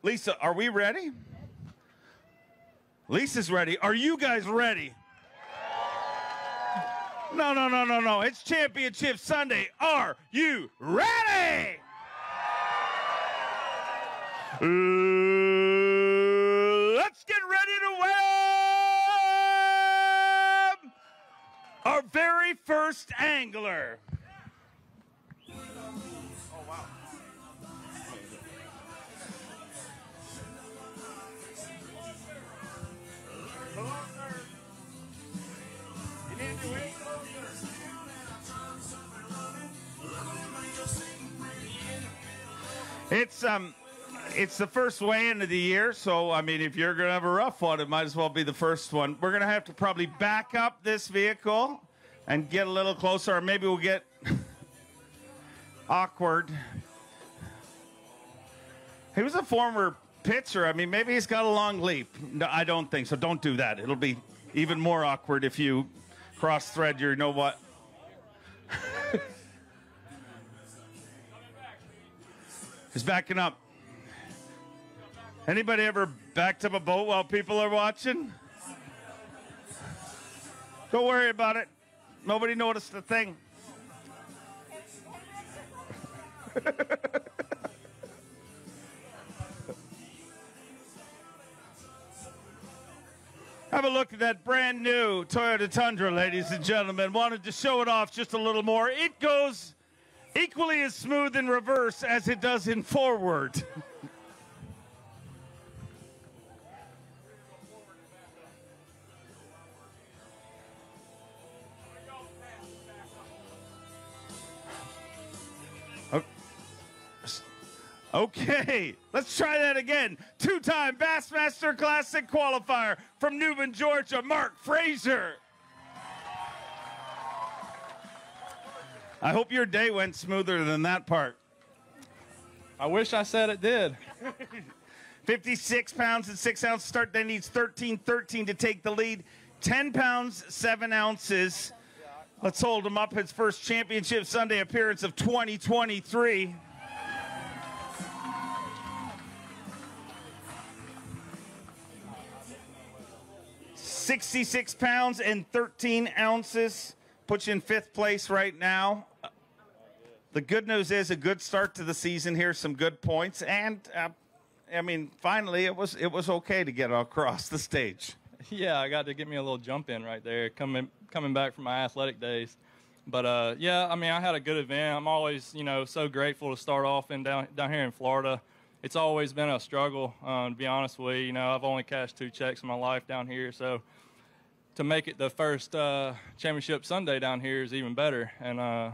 Lisa, are we ready? Lisa's ready. Are you guys ready? No. It's Championship Sunday. Are you ready? Let's get ready to welcome our very first angler. Oh, wow. Hello, sir. You need to wait. It's the first weigh-in of the year, so I mean, if you're gonna have a rough one, it might as well be the first one. We're gonna have to probably back up this vehicle and get a little closer, or maybe we'll get awkward. He was a former pitcher. I mean, maybe he's got a long leap. No, I don't think so. Don't do that. It'll be even more awkward if you cross-thread your, you know what? He's backing up. Anybody ever backed up a boat while people are watching? Don't worry about it. Nobody noticed a thing. Have a look at that brand new Toyota Tundra, ladies and gentlemen. Wanted to show it off just a little more. It goes equally as smooth in reverse as it does in forward. Okay, let's try that again. Two-time Bassmaster Classic qualifier from Newman, Georgia, Mark Frazier. I hope your day went smoother than that part. I wish I said it did. 56 pounds and 6 ounces start, then needs 13-13 to take the lead. 10 pounds, 7 ounces. Let's hold him up. His first Championship Sunday appearance of 2023. 66 pounds and 13 ounces. Puts you in 5th place right now. The good news is a good start to the season here, some good points, and I mean, finally it was okay to get across the stage. Yeah, I got to get me a little jump in right there, coming back from my athletic days. But yeah, I mean, I had a good event. I'm always, so grateful to start off down here in Florida. It's always been a struggle, to be honest with you. I've only cashed 2 checks in my life down here, so to make it the first Championship Sunday down here is even better. And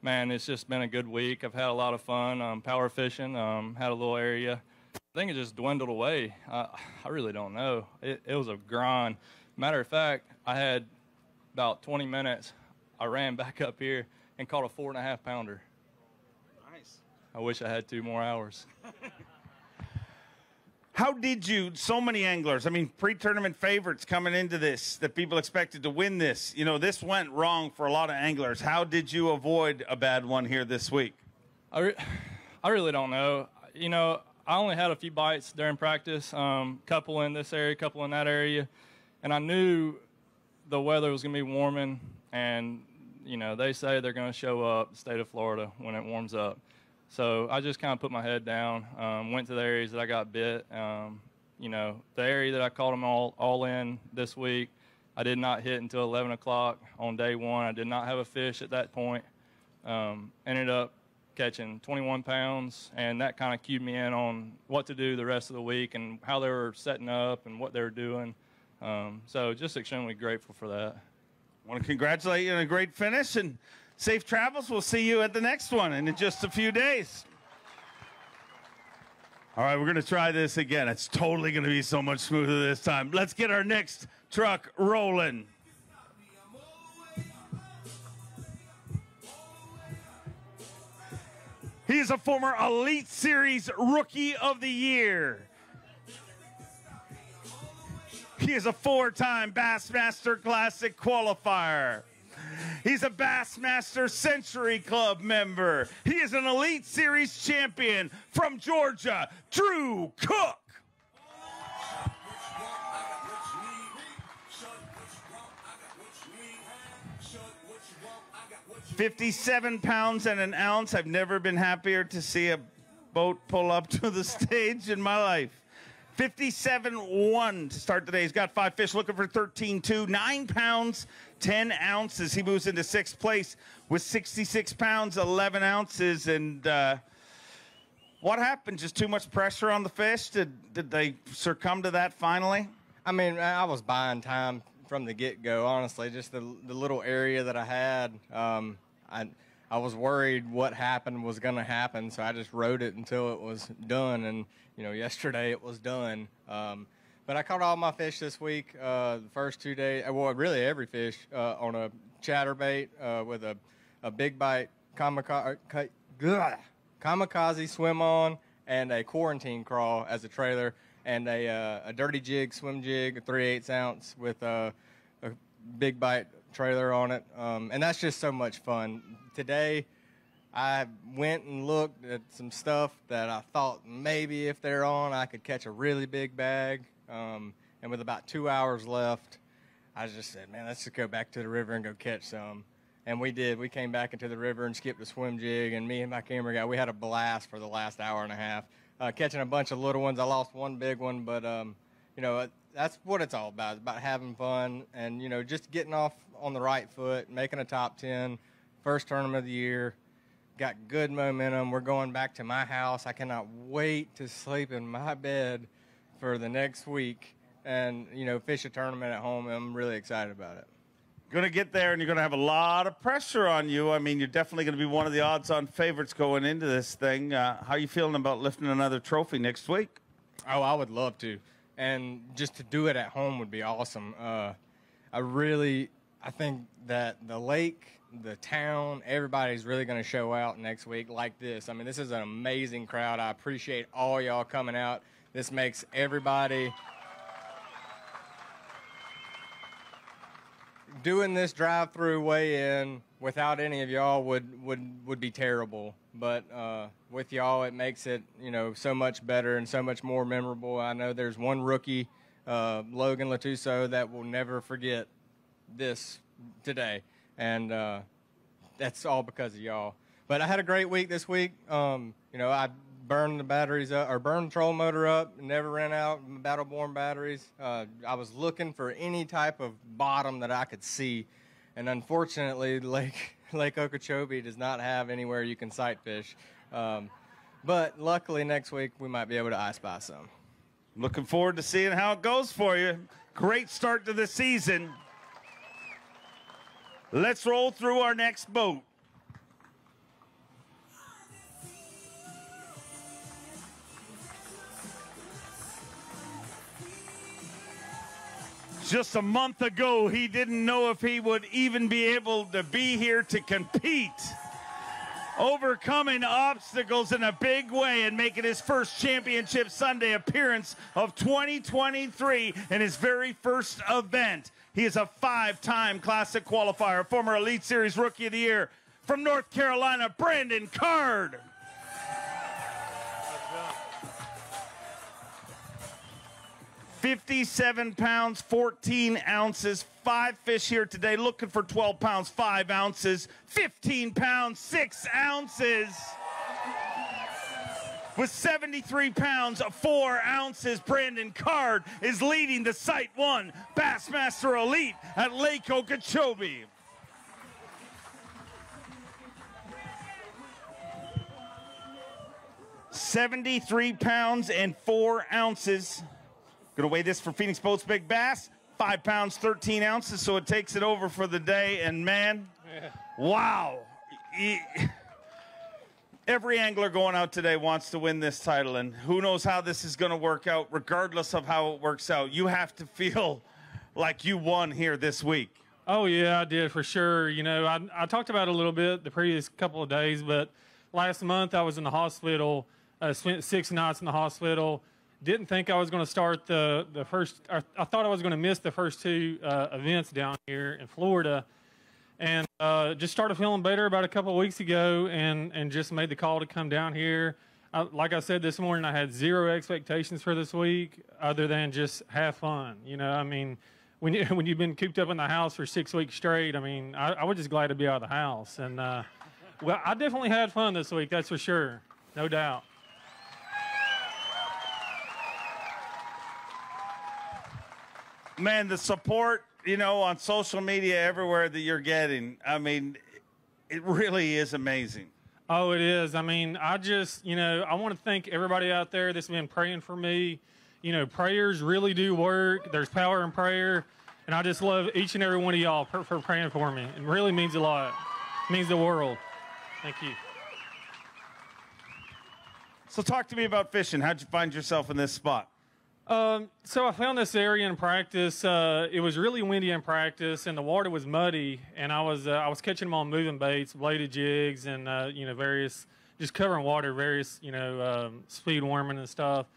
man, it's just been a good week. I've had a lot of fun, power fishing, had a little area. I think it just dwindled away. I really don't know. It was a grind. Matter of fact, I had about 20 minutes. I ran back up here and caught a 4.5 pounder. Nice. I wish I had 2 more hours. How did you, so many anglers, I mean, pre-tournament favorites coming into this, that people expected to win this. This went wrong for a lot of anglers. How did you avoid a bad one here this week? I really don't know. I only had a few bites during practice, couple in this area, couple in that area, and I knew the weather was going to be warming, and, they say they're going to show up, the state of Florida, when it warms up. So I just kind of put my head down, went to the areas that I got bit. The area that I caught them all in this week, I did not hit until 11 o'clock on day 1. I did not have a fish at that point. Ended up catching 21 pounds, and that kind of cued me in on what to do the rest of the week and how they were setting up and what they were doing. So just extremely grateful for that. I want to congratulate you on a great finish and safe travels. We'll see you at the next one in just a few days. All right, we're going to try this again. It's totally going to be so much smoother this time. Let's get our next truck rolling. He is a former Elite Series Rookie of the Year. He is a 4-time Bassmaster Classic qualifier. He's a Bassmaster Century Club member. He is an Elite Series champion from Georgia, Drew Cook. 57 pounds and an ounce. I've never been happier to see a boat pull up to the stage in my life. 57.1 to start the day. He's got 5 fish, looking for 13.2, 9 pounds, 10 ounces. He moves into 6th place with 66 pounds, 11 ounces. And what happened? Just too much pressure on the fish? Did they succumb to that finally? I mean, I was buying time from the get-go, honestly. Just the little area that I had, I was worried what happened was going to happen, so I just rode it until it was done. And, you know, yesterday it was done. But I caught all my fish this week, the first 2 days. Well, really every fish on a chatterbait with a big bite kamikaze swim on and a quarantine crawl as a trailer, and a dirty jig, swim jig, a 3/8 ounce with a big bite trailer on it. And that's just so much fun. Today, I went and looked at some stuff that I thought maybe if they're on, I could catch a really big bag. And with about 2 hours left, I just said, man, let's just go back to the river and go catch some. And we did. We came back into the river and skipped a swim jig, and me and my camera guy, we had a blast for the last hour and a half, catching a bunch of little ones. I lost one big one, but, you know, that's what it's all about. It's about having fun and, you know, just getting off on the right foot, making a top 10, first tournament of the year. Got good momentum. We're going back to my house. I cannot wait to sleep in my bed for the next week and, you know, fish a tournament at home. I'm really excited about it. Going to get there, and you're going to have a lot of pressure on you. I mean, you're definitely going to be one of the odds-on favorites going into this thing. How are you feeling about lifting another trophy next week? Oh, I would love to. And just to do it at home would be awesome. I think that the lake, the town, everybody's really going to show out next week like this. I mean, this is an amazing crowd. I appreciate all y'all coming out. This makes everybody... Doing this drive-through weigh-in without any of y'all would be terrible. But with y'all, it makes it, you know, so much better and so much more memorable. I know there's one rookie, Logan Latuso, that will never forget this today. And that's all because of y'all. But I had a great week this week. You know, I burned the batteries up, or burned the trolling motor up, never ran out battle-borne batteries. I was looking for any type of bottom that I could see, and unfortunately, Lake Okeechobee does not have anywhere you can sight fish. But luckily, next week, we might be able to I Spy some. Looking forward to seeing how it goes for you. Great start to the season. Let's roll through our next boat. Just a month ago, he didn't know if he would even be able to be here to compete. Overcoming obstacles in a big way and making his first Championship Sunday appearance of 2023 in his very first event. He is a 5-time Classic qualifier, former Elite Series Rookie of the Year from North Carolina, Brandon Card. 57 pounds, 14 ounces, 5 fish here today, looking for 12 pounds, 5 ounces, 15 pounds, 6 ounces. With 73 pounds, 4 ounces, Brandon Card is leading the Site 1 Bassmaster Elite at Lake Okeechobee. $73 pounds and 4 ounces. Gonna weigh this for Phoenix Boats Big Bass, 5 pounds, 13 ounces, so it takes it over for the day. And man, wow. Every angler going out today wants to win this title, and who knows how this is gonna work out. Regardless of how it works out, you have to feel like you won here this week. Oh yeah, I did for sure. You know, I talked about it a little bit the previous couple of days, but last month I was in the hospital, spent 6 nights in the hospital. Didn't think I was going to start the first. I thought I was going to miss the first 2 events down here in Florida, and Just started feeling better about a couple of weeks ago, and just made the call to come down here. Like I said this morning, I had zero expectations for this week other than just have fun. You know, I mean, when you've been cooped up in the house for 6 weeks straight, I mean, I was just glad to be out of the house. And, well, I definitely had fun this week, that's for sure. No doubt. Man, the support, you know, on social media everywhere that you're getting, I mean, it really is amazing. Oh, it is. I mean, I just, you know, I want to thank everybody out there that's been praying for me. You know, prayers really do work. There's power in prayer. And I just love each and every one of y'all for praying for me. It really means a lot. It means the world. Thank you. So talk to me about fishing. How'd you find yourself in this spot? So I found this area in practice. It was really windy in practice, and the water was muddy. And I was catching them on moving baits, bladed jigs, and you know, various, just covering water, various, you know, speed warming and stuff.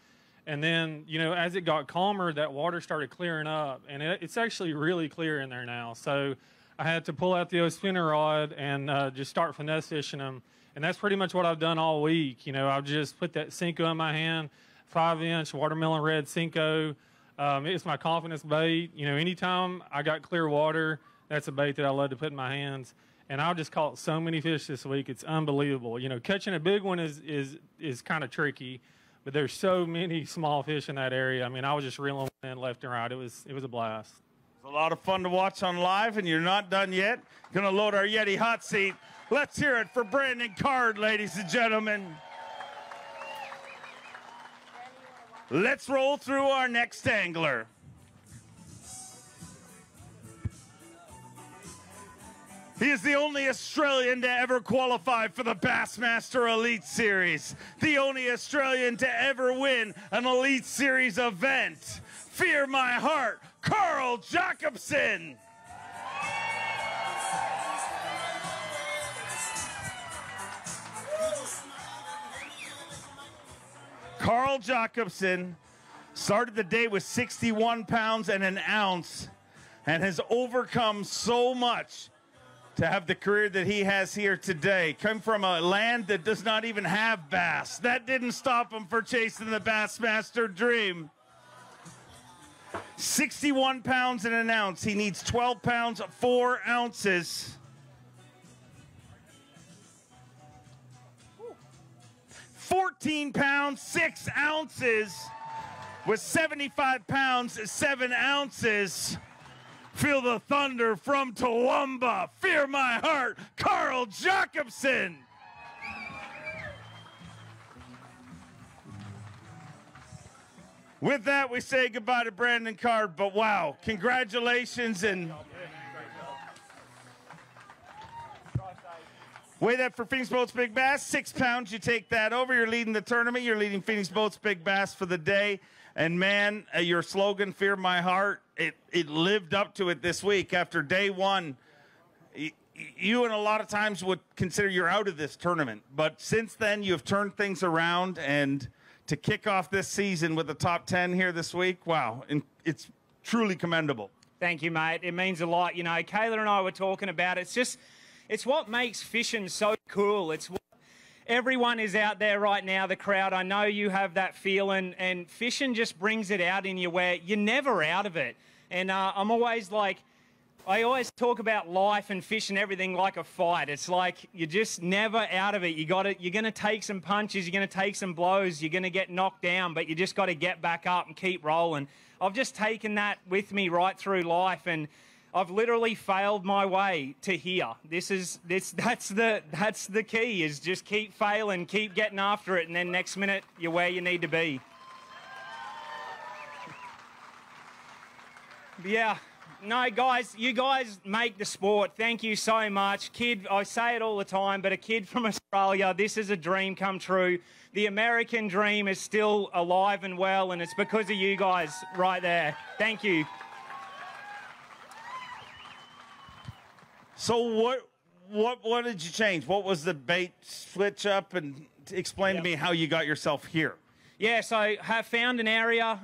And then, you know, as it got calmer, that water started clearing up, and it's actually really clear in there now. So I had to pull out the old spinner rod and just start finesse fishing them. And that's pretty much what I've done all week. You know, I've just put that Cinco in my hand. 5-inch watermelon red Cinco. It's my confidence bait. You know, anytime I got clear water, that's a bait that I love to put in my hands. And I've just caught so many fish this week. It's unbelievable. You know, catching a big one is kind of tricky, but there's so many small fish in that area. I mean, I was just reeling in left and right. It was a blast. It's a lot of fun to watch on live, and you're not done yet. Gonna load our Yeti hot seat. Let's hear it for Brandon Card, ladies and gentlemen. Let's roll through our next angler. He is the only Australian to ever qualify for the Bassmaster Elite Series. The only Australian to ever win an Elite Series event. Fear my heart, Carl Jacobson. Carl Jacobson started the day with 61 pounds and an ounce and has overcome so much to have the career that he has here today. Come from a land that does not even have bass. That didn't stop him for chasing the Bassmaster dream. 61 pounds and an ounce. He needs 12 pounds, 4 ounces. 14 pounds, 6 ounces with 75 pounds, 7 ounces. Feel the thunder from Toowoomba. Fear my heart, Carl Jacobson. With that, we say goodbye to Brandon Card, but wow, congratulations and weigh that for Phoenix Boats Big Bass, 6 pounds. You take that over. You're leading the tournament. You're leading Phoenix Boats Big Bass for the day. And man, your slogan, Fear My Heart, it lived up to it this week. After day one, you and a lot of times would consider you're out of this tournament. But since then, you have turned things around. And to kick off this season with the top 10 here this week, wow, it's truly commendable. Thank you, mate. It means a lot. You know, Kayla and I were talking about it. It's what makes fishing so cool. It's what everyone is out there right now, the crowd. I know you have that feeling, and fishing just brings it out in you where you're never out of it. And I'm always like, I always talk about life and fish and everything like a fight. It's like you're just never out of it. You're going to take some punches, you're going to take some blows, you're going to get knocked down, but you just got to get back up and keep rolling. I've just taken that with me right through life, and I've literally failed my way to here. That's the key, is just keep failing, keep getting after it, and then next minute you're where you need to be. Yeah. No, guys, you guys make the sport. Thank you so much. Kid, I say it all the time, but a kid from Australia, this is a dream come true. The American dream is still alive and well, and it's because of you guys right there. Thank you. So what did you change? What was the bait switch up? And explain to me how you got yourself here. Yeah, so have found an area.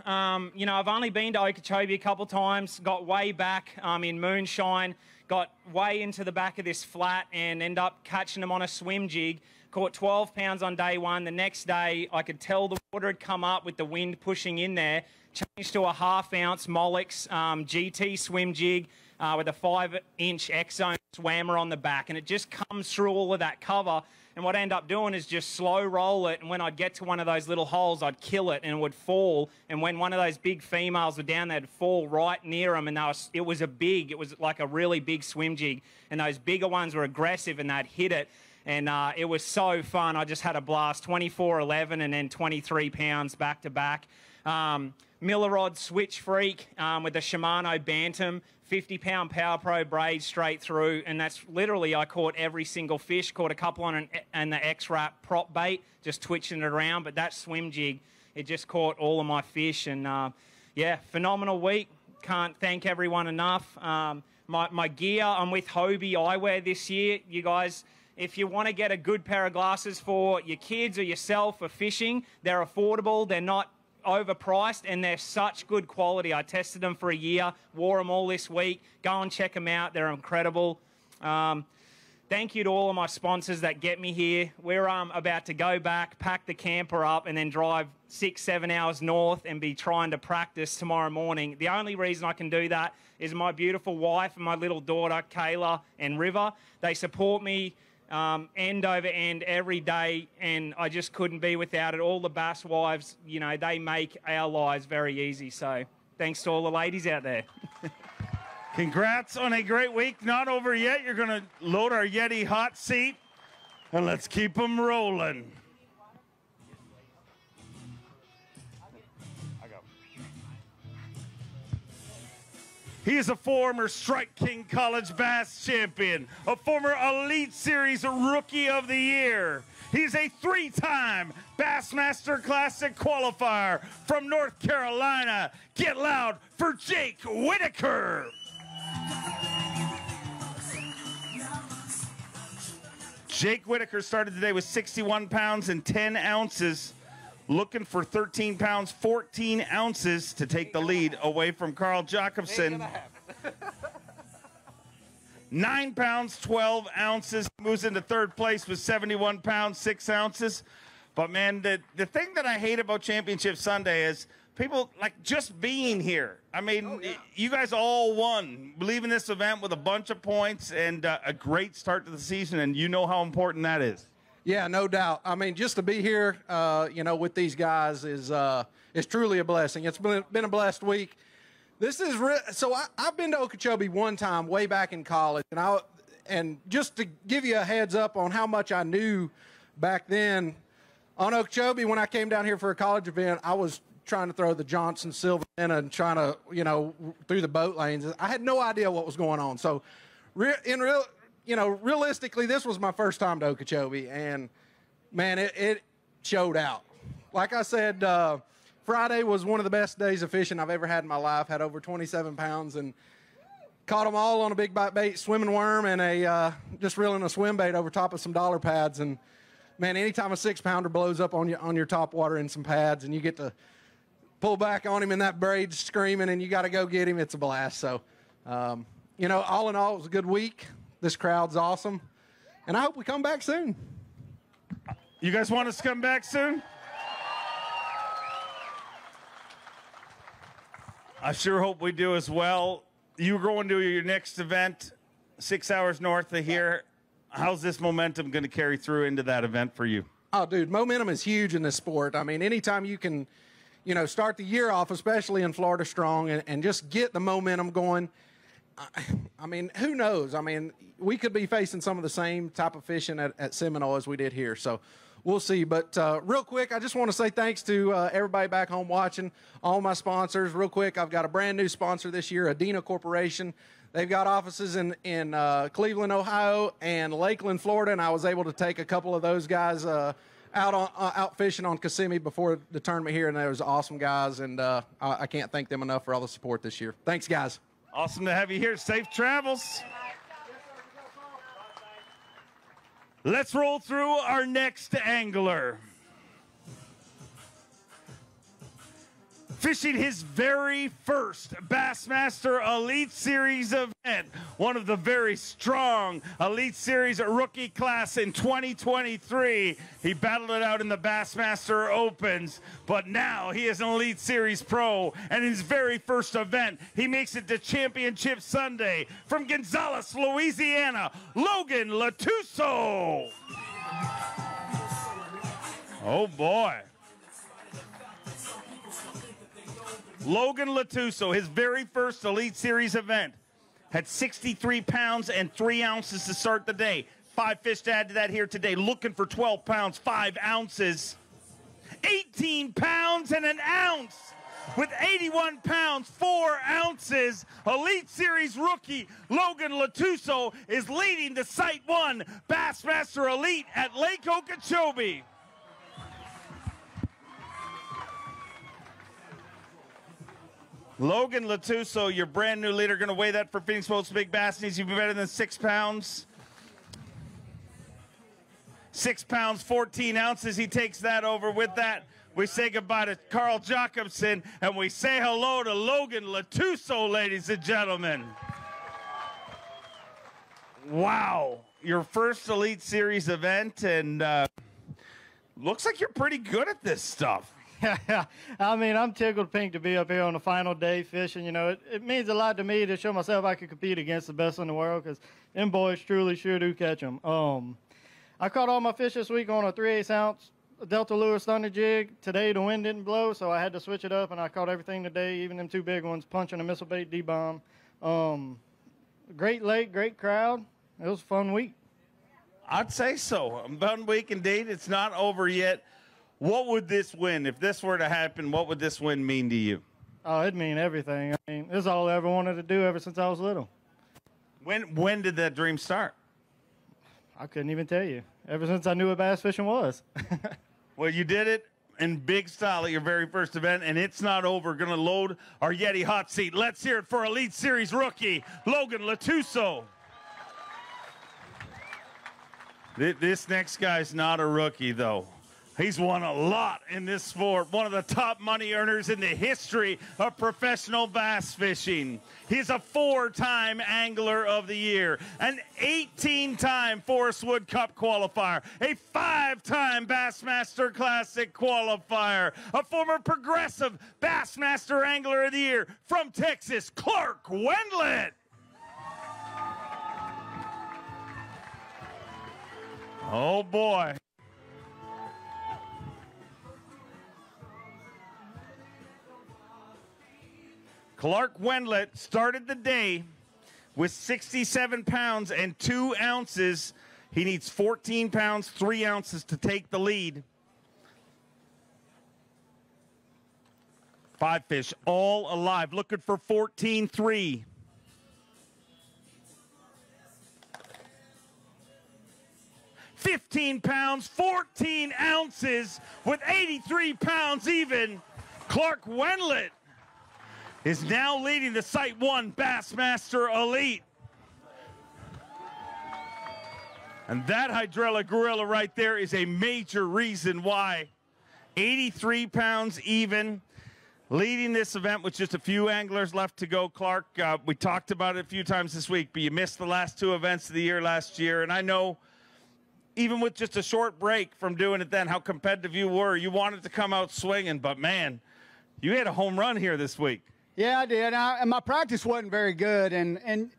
You know, I've only been to Okeechobee a couple times, got way back in moonshine, got way into the back of this flat and end up catching them on a swim jig. Caught 12 pounds on day one. The next day, I could tell the water had come up with the wind pushing in there. Changed to a 1/2 ounce Molex GT swim jig with a 5-inch X-Zone swammer on the back. And it just comes through all of that cover. And what I end up doing is just slow roll it. And when I'd get to one of those little holes, I'd kill it and it would fall. And when one of those big females were down there, it'd fall right near them. And it was like a really big swim jig. And those bigger ones were aggressive and they'd hit it. And it was so fun. I just had a blast. 24, 11, and then 23 pounds back to back. Miller rod switch freak with the Shimano Bantam, 50-pound Power Pro braid straight through. And that's literally, I caught every single fish. Caught a couple on the X-Wrap prop bait, just twitching it around. But that swim jig, it just caught all of my fish. And yeah, phenomenal week. Can't thank everyone enough. My gear, I'm with Hobie Eyewear this year. You guys, if you want to get a good pair of glasses for your kids or yourself for fishing, they're affordable. They're not overpriced and they're such good quality. I tested them for a year, wore them all this week. Go and check them out. They're incredible. Thank you to all of my sponsors that get me here. We're about to go back, pack the camper up, and then drive 6-7 hours north and be trying to practice tomorrow morning. The only reason I can do that is my beautiful wife and my little daughter, Kayla and River. They support me end over end every day, and I just couldn't be without it. All the B.A.S. wives, you know, they make our lives very easy. So thanks to all the ladies out there. Congrats on a great week. Not over yet. You're going to load our Yeti hot seat, and let's keep them rolling. He is a former Strike King College Bass champion, a former Elite Series Rookie of the Year. He's a 3-time Bassmaster Classic qualifier from North Carolina. Get loud for Jake Whitaker. Jake Whitaker started today with 61 pounds and 10 ounces. Looking for 13 pounds, 14 ounces to take the lead away from Carl Jacobson. 9 pounds, 12 ounces. Moves into third place with 71 pounds, 6 ounces. But, man, the thing that I hate about Championship Sunday is people, like, just being here. I mean, you guys all won. Leaving this event with a bunch of points and a great start to the season, and you know how important that is. Yeah, no doubt. I mean, just to be here, you know, with these guys is truly a blessing. It's been a blessed week. This is so I've been to Okeechobee one time way back in college, and just to give you a heads up on how much I knew back then on Okeechobee when I came down here for a college event, I was trying to throw the Johnson Silver and trying to, you know, through the boat lanes. I had no idea what was going on. So, realistically, this was my first time to Okeechobee, and, man, it showed out. Like I said, Friday was one of the best days of fishing I've ever had in my life. Had over 27 pounds and caught them all on a big bite bait, swimming worm, and just reeling a swim bait over top of some dollar pads. And, man, anytime a 6-pounder blows up on your top water in some pads and you get to pull back on him in that braid screaming and you got to go get him, it's a blast. So, all in all, it was a good week. This crowd's awesome, and I hope we come back soon. You guys want us to come back soon? I sure hope we do as well. You're going to your next event 6 hours north of here. How's this momentum going to carry through into that event for you? Oh, dude, momentum is huge in this sport. I mean, anytime you can, start the year off, especially in Florida strong, and just get the momentum going. I mean, who knows? I mean, we could be facing some of the same type of fishing at Seminole as we did here. So we'll see. But real quick, I just want to say thanks to everybody back home watching, all my sponsors. Real quick, I've got a brand new sponsor this year, Adena Corporation. They've got offices in Cleveland, Ohio, and Lakeland, Florida, and I was able to take a couple of those guys out fishing on Kissimmee before the tournament here, and they was awesome guys, and I can't thank them enough for all the support this year. Thanks, guys. Awesome to have you here. Safe travels. Let's roll through our next angler. fishing his very first Bassmaster Elite Series event, one of the very strong Elite Series rookie class in 2023. He battled it out in the Bassmaster Opens, but now he is an Elite Series pro, and in his very first event, he makes it to Championship Sunday. From Gonzales, Louisiana, Logan Latuso. Oh, boy. Logan Latuso, his very first Elite Series event, had 63 pounds and 3 ounces to start the day. 5 fish to add to that here today, looking for 12 pounds, 5 ounces. 18 pounds and an ounce with 81 pounds, 4 ounces. Elite Series rookie Logan Latuso is leading the Site 1 Bassmaster Elite at Lake Okeechobee. Logan Latuso, your brand new leader, going to weigh that for Phoenix Boats Big Bass. Needs to be better than 6 pounds. 6 pounds, 14 ounces. He takes that over. With that, we say goodbye to Carl Jacobson, and we say hello to Logan Latuso, ladies and gentlemen. Wow, your first Elite Series event, and looks like you're pretty good at this stuff. Yeah, I mean, I'm tickled pink to be up here on the final day fishing. You know, it means a lot to me to show myself I can compete against the best in the world, because them boys truly sure do catch them. I caught all my fish this week on a 3/8 ounce Delta Lures Thunder jig. Today the wind didn't blow, so I had to switch it up, and I caught everything today, even them 2 big ones, punching a missile bait D-bomb. Great lake, great crowd. It was a fun week. I'd say so. A fun week indeed. It's not over yet. What would this win, if this were to happen, what would this win mean to you? Oh, it'd mean everything. I mean, this is all I ever wanted to do ever since I was little. When did that dream start? I couldn't even tell you. Ever since I knew what bass fishing was. Well, you did it in big style at your very first event, and it's not over. Going to load our Yeti hot seat. Let's hear it for Elite Series rookie, Logan Latuso. This next guy's not a rookie, though. He's won a lot in this sport. One of the top money earners in the history of professional bass fishing. He's a 4-time Angler of the Year, an 18-time Forest Wood Cup qualifier, a 5-time Bassmaster Classic qualifier, a former Progressive Bassmaster Angler of the Year from Texas, Clark Wendel. Oh, boy. Clark Wendel started the day with 67 pounds and 2 ounces. He needs 14 pounds, 3 ounces to take the lead. 5 fish, all alive, looking for 14-3. $15 pounds, 14 ounces with 83 pounds even. Clark Wendel is now leading the Site 1 Bassmaster Elite. And that Hydrilla Gorilla right there is a major reason why. 83 pounds even, leading this event with just a few anglers left to go. Clark, we talked about it a few times this week, but you missed the last 2 events of the year last year. And I know, even with just a short break from doing it then, how competitive you were. You wanted to come out swinging, but man, you had a home run here this week. Yeah, I did. And my practice wasn't very good. And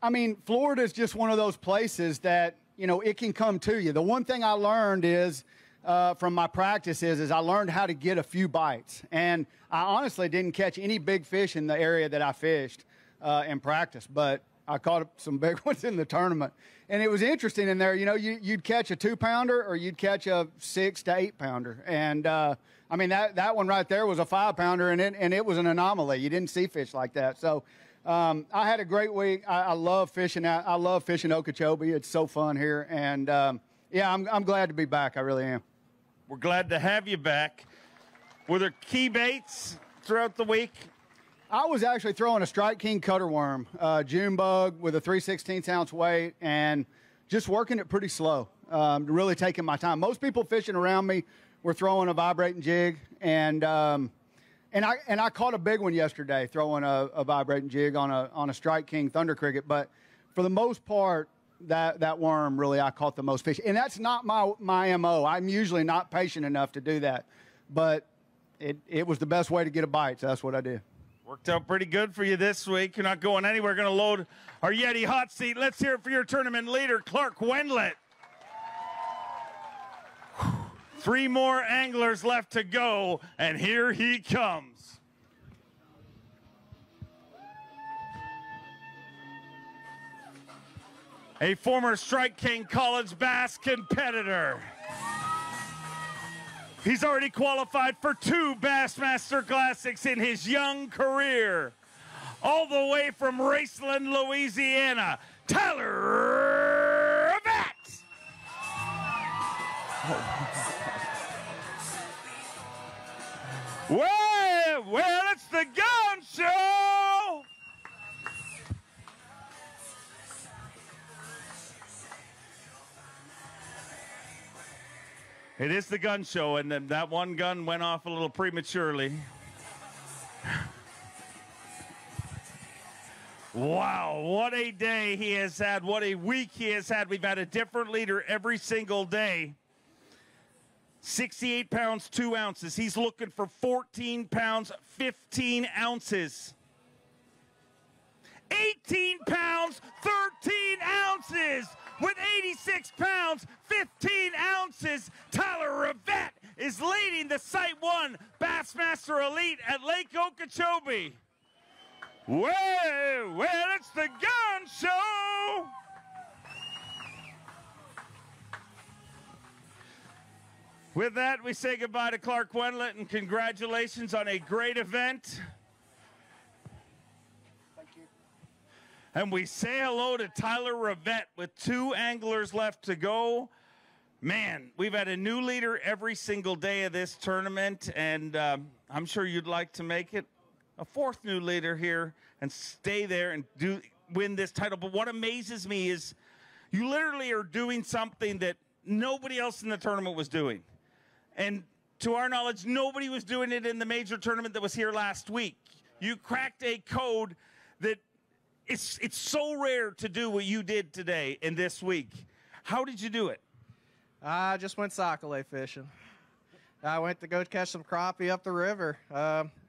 I mean, Florida is just one of those places that, you know, it can come to you. The one thing I learned is from my practice is I learned how to get a few bites. And I honestly didn't catch any big fish in the area that I fished in practice, but I caught some big ones in the tournament. And it was interesting in there. You know, you'd catch a 2-pounder or you'd catch a 6 to 8-pounder. And I mean, that one right there was a 5-pounder, and it was an anomaly. You didn't see fish like that. So I had a great week. I love fishing out. I love fishing Okeechobee. It's so fun here. And yeah, I'm glad to be back. I really am. We're glad to have you back. Were there key baits throughout the week? I was actually throwing a Strike King cutter worm, June bug with a 3/16 ounce weight, and just working it pretty slow, really taking my time. Most people fishing around me were throwing a vibrating jig, and And I caught a big one yesterday throwing a vibrating jig on a Strike King Thunder Cricket. But for the most part, that worm really I caught the most fish. And that's not my MO. I'm usually not patient enough to do that. But it was the best way to get a bite, so that's what I did. Worked out pretty good for you this week. You're not going anywhere. Going to load our Yeti hot seat. Let's hear it for your tournament leader, Clark Wendel. 3 more anglers left to go, and here he comes. A former Strike King College Bass competitor. He's already qualified for 2 Bassmaster Classics in his young career. All the way from Raceland, Louisiana, Tyler Rivet. Well, it's the gun show. It is the gun show, and then that one gun went off a little prematurely. Wow, what a day he has had. What a week he has had. We've had a different leader every single day. 68 pounds, 2 ounces. He's looking for 14 pounds, 15 ounces. 18 pounds, 13 ounces. With 86 pounds, 15 ounces, Tyler Rivet is leading the Site 1 Bassmaster Elite at Lake Okeechobee. Well, it's the gun show. With that, we say goodbye to Clark Wendel and congratulations on a great event. And we say hello to Tyler Rivet with 2 anglers left to go. Man, we've had a new leader every single day of this tournament, and I'm sure you'd like to make it a 4th new leader here and stay there and win this title. But what amazes me is you literally are doing something that nobody else in the tournament was doing. And to our knowledge, nobody was doing it in the major tournament that was here last week. You cracked a code that it's so rare to do what you did today and this week. How did you do it? I just went sockeye fishing. I went to go catch some crappie up the river.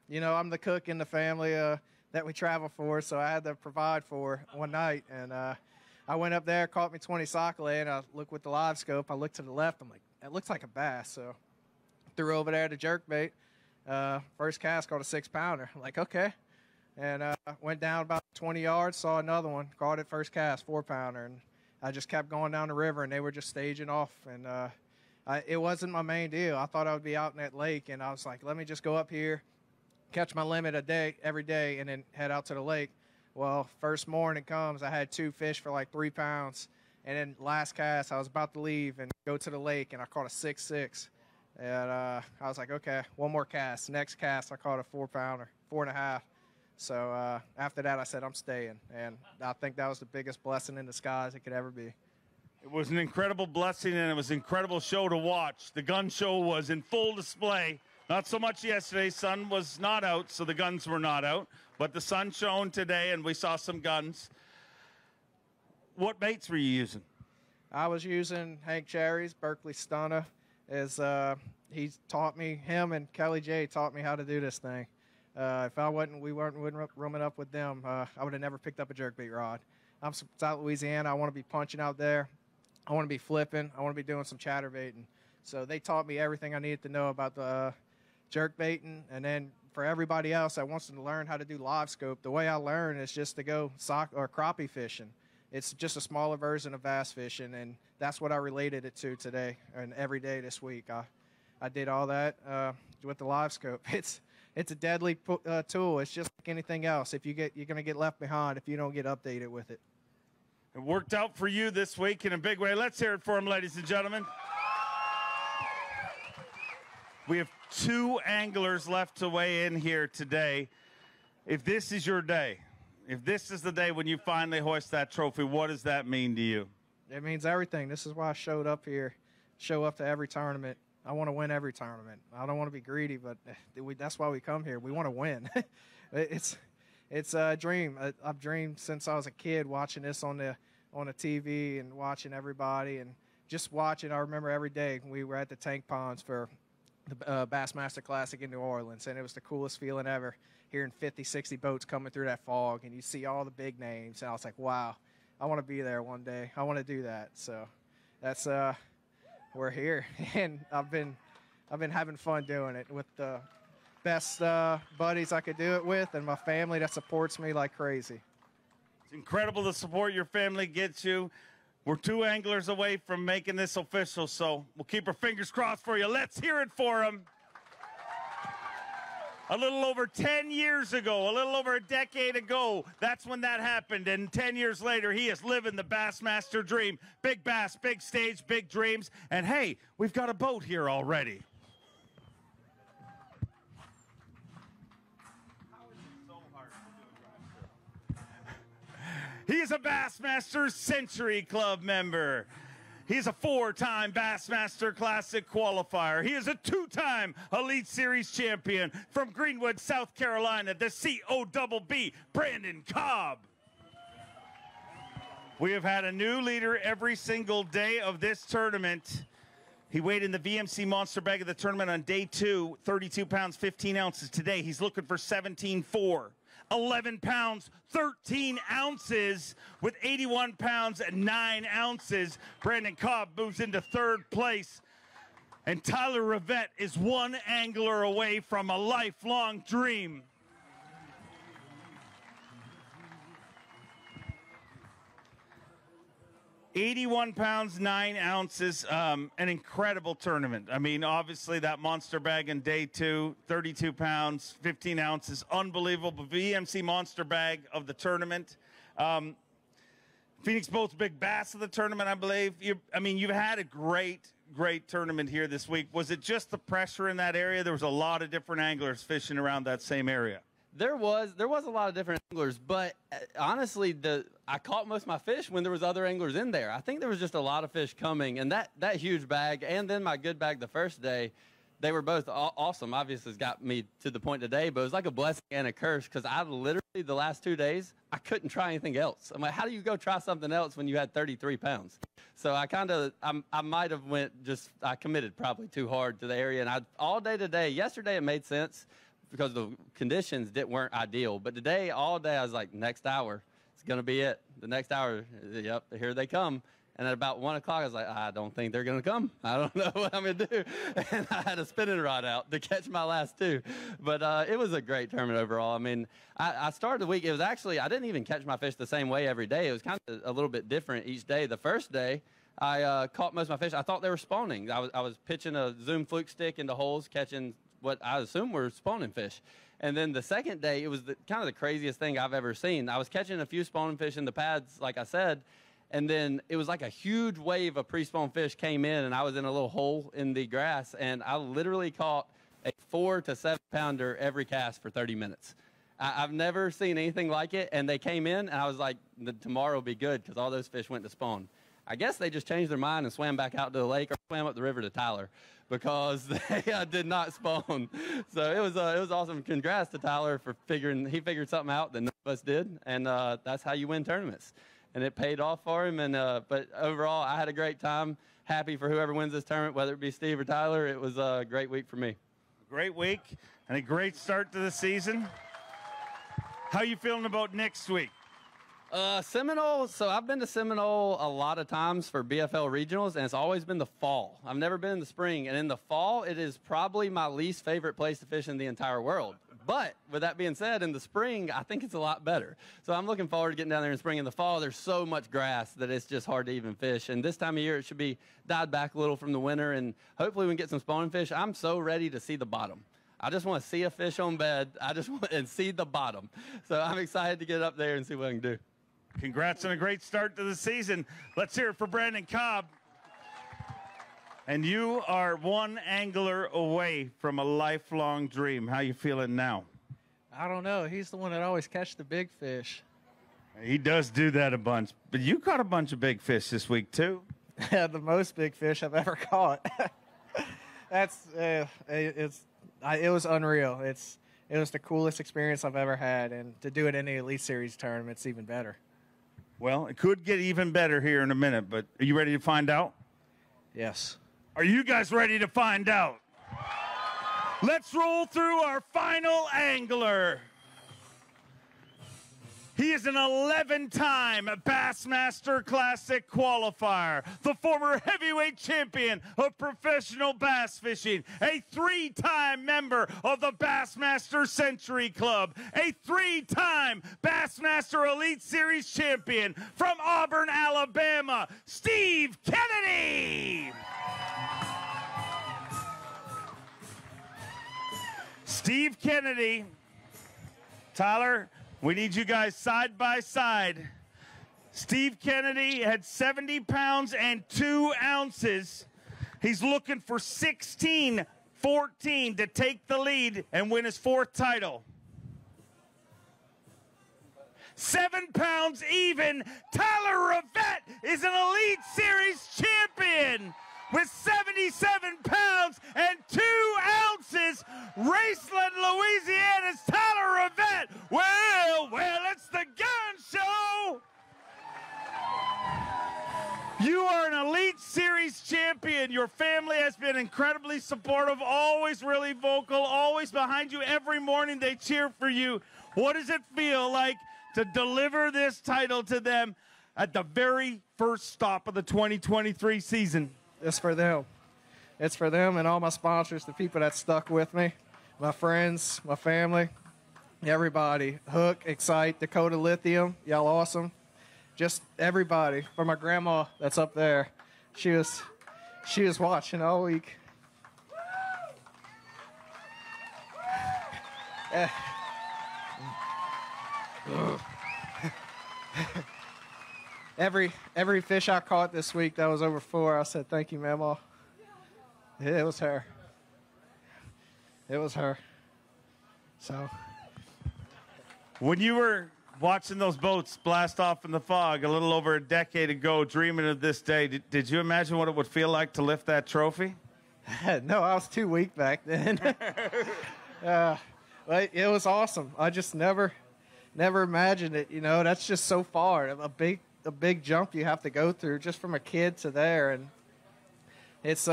You know, I'm the cook in the family that we travel for, so I had to provide for one night. And I went up there, caught me 20 sockeye, and I looked with the live scope. I looked to the left. I'm like, it looks like a bass. So threw over there to jerkbait. First cast, caught a 6-pounder. I'm like, okay. And went down about 20 yards, saw another one, caught it first cast, 4-pounder. And I just kept going down the river, and they were just staging off. And it wasn't my main deal. I thought I would be out in that lake, and I was like, let me just go up here, catch my limit every day, and then head out to the lake. Well, first morning comes, I had 2 fish for like 3 pounds. And then last cast, I was about to leave and go to the lake, and I caught a 6.6. And I was like, okay, one more cast. Next cast, I caught a 4-pounder, 4.5. So after that, I said, I'm staying. And I think that was the biggest blessing in disguise it could ever be. It was an incredible blessing, and it was an incredible show to watch. The gun show was in full display. Not so much yesterday. Sun was not out, so the guns were not out. But the sun shone today, and we saw some guns. What baits were you using? I was using Hank Cherry's Berkeley Stunner. He taught me, him and Kelly J taught me how to do this thing. If we weren't rooming up with them, I would have never picked up a jerkbait rod. I'm from South Louisiana. I want to be punching out there. I want to be flipping. I want to be doing some chatterbaiting. So they taught me everything I needed to know about the jerkbaiting. And then for everybody else that wants to learn how to do live scope, the way I learn is just to go crappie fishing. It's just a smaller version of bass fishing, and that's what I related it to today and every day this week. I did all that with the live scope. It's a deadly tool. It's just like anything else. You're going to get left behind if you don't get updated with it. It worked out for you this week in a big way. Let's hear it for him, ladies and gentlemen. We have 2 anglers left to weigh in here today. If this is your day, if this is the day when you finally hoist that trophy, what does that mean to you? It means everything. This is why I showed up here, show up to every tournament. I want to win every tournament. I don't want to be greedy, but that's why we come here. We want to win. It's a dream. I've dreamed since I was a kid watching this on the TV and watching everybody and just watching. I remember every day we were at the tank ponds for the Bassmaster Classic in New Orleans, and it was the coolest feeling ever, hearing 50, 60 boats coming through that fog, and you see all the big names, and I was like, wow, I want to be there one day. I want to do that. So that's we're here, and I've been having fun doing it with the best buddies I could do it with, and my family that supports me like crazy. It's incredible the support your family gets you. We're 2 anglers away from making this official, so we'll keep our fingers crossed for you. Let's hear it for him. A little over 10 years ago, a little over a decade ago, that's when that happened. And 10 years later, he is living the Bassmaster dream. Big bass, big stage, big dreams. And hey, we've got a boat here already. He is a Bassmaster Century Club member. He's a 4-time Bassmaster Classic qualifier. He is a 2-time Elite Series champion from Greenwood, South Carolina, the COBB, Brandon Cobb. We have had a new leader every single day of this tournament. He weighed in the VMC Monster Bag of the tournament on day 2, 32 pounds, 15 ounces. Today, he's looking for 17.4. 11 pounds, 13 ounces with 81 pounds and 9 ounces. Brandon Cobb moves into 3rd place. And Tyler Rivet is 1 angler away from a lifelong dream. $81 pounds, 9 ounces, an incredible tournament. I mean, obviously that monster bag in day 2, 32 pounds, 15 ounces, unbelievable. VMC monster bag of the tournament. Phoenix Boat's big bass of the tournament, I believe. You've had a great tournament here this week. Was it just the pressure in that area? There was a lot of different anglers fishing around that same area. There was a lot of different anglers, but honestly, I caught most of my fish when there was other anglers in there. I think there was just a lot of fish coming, and that huge bag and then my good bag the first day, they were both awesome. Obviously, it's got me to the point today, but it was like a blessing and a curse because I literally, the last 2 days, I couldn't try anything else. I'm like, how do you go try something else when you had 33 pounds? So I might have I committed probably too hard to the area, and all day today, yesterday it made sense, because the conditions weren't ideal. But today, all day, I was like, next hour, it's going to be it. The next hour, yep, here they come. And at about 1 o'clock, I was like, I don't think they're going to come. I don't know what I'm going to do. And I had a spinning rod out to catch my last 2. But it was a great tournament overall. I mean, I started the week. It was actually, I didn't even catch my fish the same way every day. It was kind of a little bit different each day. The first day, I caught most of my fish. I thought they were spawning. I was pitching a Zoom fluke stick into holes, catching what I assume were spawning fish. And then the second day, it was kind of the craziest thing I've ever seen. I was catching a few spawning fish in the pads, like I said, and then it was like a huge wave of pre-spawn fish came in, and I was in a little hole in the grass, and I literally caught a 4 to 7 pounder every cast for 30 minutes. I've never seen anything like it, and they came in, and I was like, tomorrow will be good because all those fish went to spawn. I guess they just changed their mind and swam back out to the lake or swam up the river to Tyler because they did not spawn. So it was awesome. Congrats to Tyler for he figured something out that none of us did, and that's how you win tournaments. And it paid off for him. And but overall, I had a great time. Happy for whoever wins this tournament, whether it be Steve or Tyler. It was a great week for me. Great week and a great start to the season. How you feeling about next week? Seminole, so I've been to Seminole a lot of times for BFL regionals, and it's always been the fall. I've never been in the spring, and in the fall, it is probably my least favorite place to fish in the entire world. But with that being said, in the spring, I think it's a lot better. So I'm looking forward to getting down there in spring. In the fall, there's so much grass that it's just hard to even fish. And this time of year, it should be dialed back a little from the winter, and hopefully we can get some spawning fish. I'm so ready to see the bottom. I just want to see a fish on bed. I just want to see the bottom. So I'm excited to get up there and see what I can do. Congrats on a great start to the season. Let's hear it for Brandon Cobb. And you are 1 angler away from a lifelong dream. How you feeling now? I don't know. He's the one that always catch the big fish. He does do that a bunch. But you caught a bunch of big fish this week, too. Yeah, the most big fish I've ever caught. That's it was unreal. It was the coolest experience I've ever had, and to do it in the Elite Series tournament, it's even better. Well, it could get even better here in a minute, but are you ready to find out? Yes. Are you guys ready to find out? Let's roll through our final angler. He is an 11-time Bassmaster Classic qualifier, the former heavyweight champion of professional bass fishing, a 3-time member of the Bassmaster Century Club, a 3-time Bassmaster Elite Series champion from Auburn, Alabama, Steve Kennedy. Steve Kennedy. Tyler, we need you guys side by side. Steve Kennedy had 70 pounds and 2 ounces. He's looking for 16-14 to take the lead and win his 4th title. 7 pounds even. Tyler Rivet is an Elite Series champion with 77 pounds and 2 ounces. Raceland, Louisiana's Tyler Rivet. Well, it's the gun show. You are an Elite Series champion. Your family has been incredibly supportive, always really vocal, always behind you. Every morning they cheer for you. What does it feel like to deliver this title to them at the very first stop of the 2023 season? It's for them. It's for them and all my sponsors, the people that stuck with me, my friends, my family, everybody. Hook, Excite, Dakota Lithium, y'all awesome. Just everybody. For my grandma that's up there, she was watching all week. Every fish I caught this week that was over 4, I said, thank you, Mama. It was her. It was her. So. When you were watching those boats blast off in the fog a little over a decade ago, dreaming of this day, did you imagine what it would feel like to lift that trophy? No, I was too weak back then. But it was awesome. I just never imagined it. You know, that's just so far. A big jump you have to go through just from a kid to there, and it's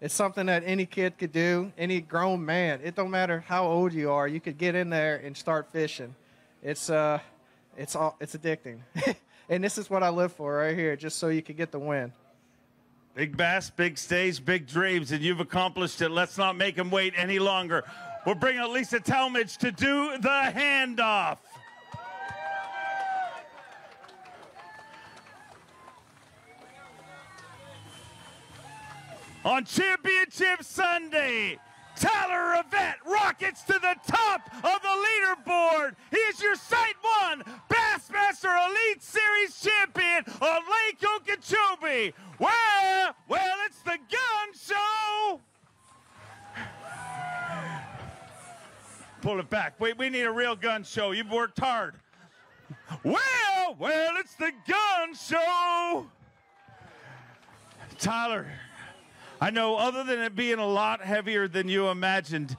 something that any kid could do, any grown man. It don't matter how old you are, you could get in there and start fishing. It's addicting. And this is what I live for right here, just so you could get the win. Big bass, big stage, big dreams, and you've accomplished it. Let's not make him wait any longer. We'll bring out Lisa Talmadge to do the handoff. On Championship Sunday, Tyler Rivet rockets to the top of the leaderboard. He is your Site 1 Bassmaster Elite Series champion on Lake Okeechobee. Well, it's the gun show. Pull it back. Wait, we need a real gun show. You've worked hard. Well, it's the gun show. Tyler, I know other than it being a lot heavier than you imagined,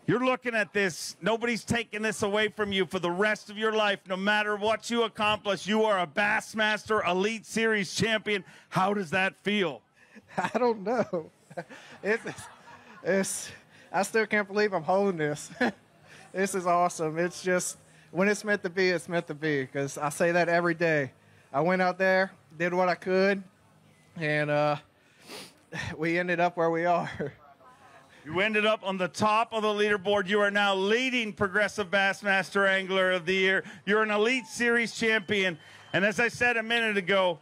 you're looking at this. Nobody's taking this away from you for the rest of your life. No matter what you accomplish, you are a Bassmaster Elite Series champion. How does that feel? I don't know. I still can't believe I'm holding this. This is awesome. It's just, when it's meant to be, it's meant to be, because I say that every day. I went out there, did what I could, and we ended up where we are. You ended up on the top of the leaderboard. You are now leading Progressive Bassmaster Angler of the Year. You're an Elite Series champion. And as I said a minute ago,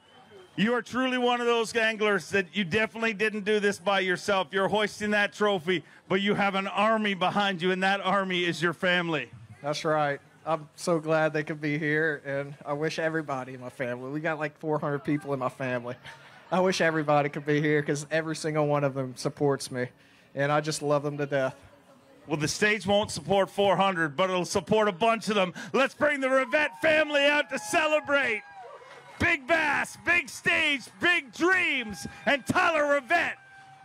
you are truly one of those anglers that you definitely didn't do this by yourself. You're hoisting that trophy, but you have an army behind you, and that army is your family. That's right. I'm so glad they could be here, and I wish everybody in my family. We got like 400 people in my family. I wish everybody could be here because every single one of them supports me, and I just love them to death. Well, the stage won't support 400, but it'll support a bunch of them. Let's bring the Rivet family out to celebrate. Big bass, big stage, big dreams, and Tyler Rivet.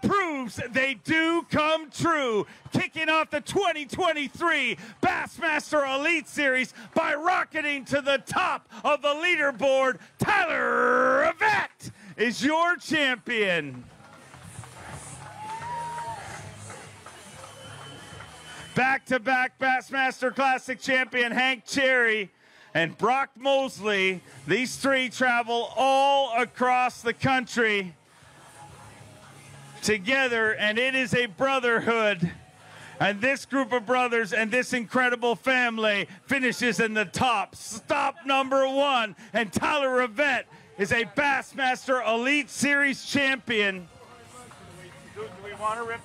proves they do come true. Kicking off the 2023 Bassmaster Elite Series by rocketing to the top of the leaderboard, Tyler Rivet is your champion. Back-to-back Bassmaster Classic champion Hank Cherry and Brock Mosley. These three travel all across the country together, and it is a brotherhood. And this group of brothers and this incredible family finishes in the top. Stop number one, and Tyler Rivet is a Bassmaster Elite Series champion. Do we want to rip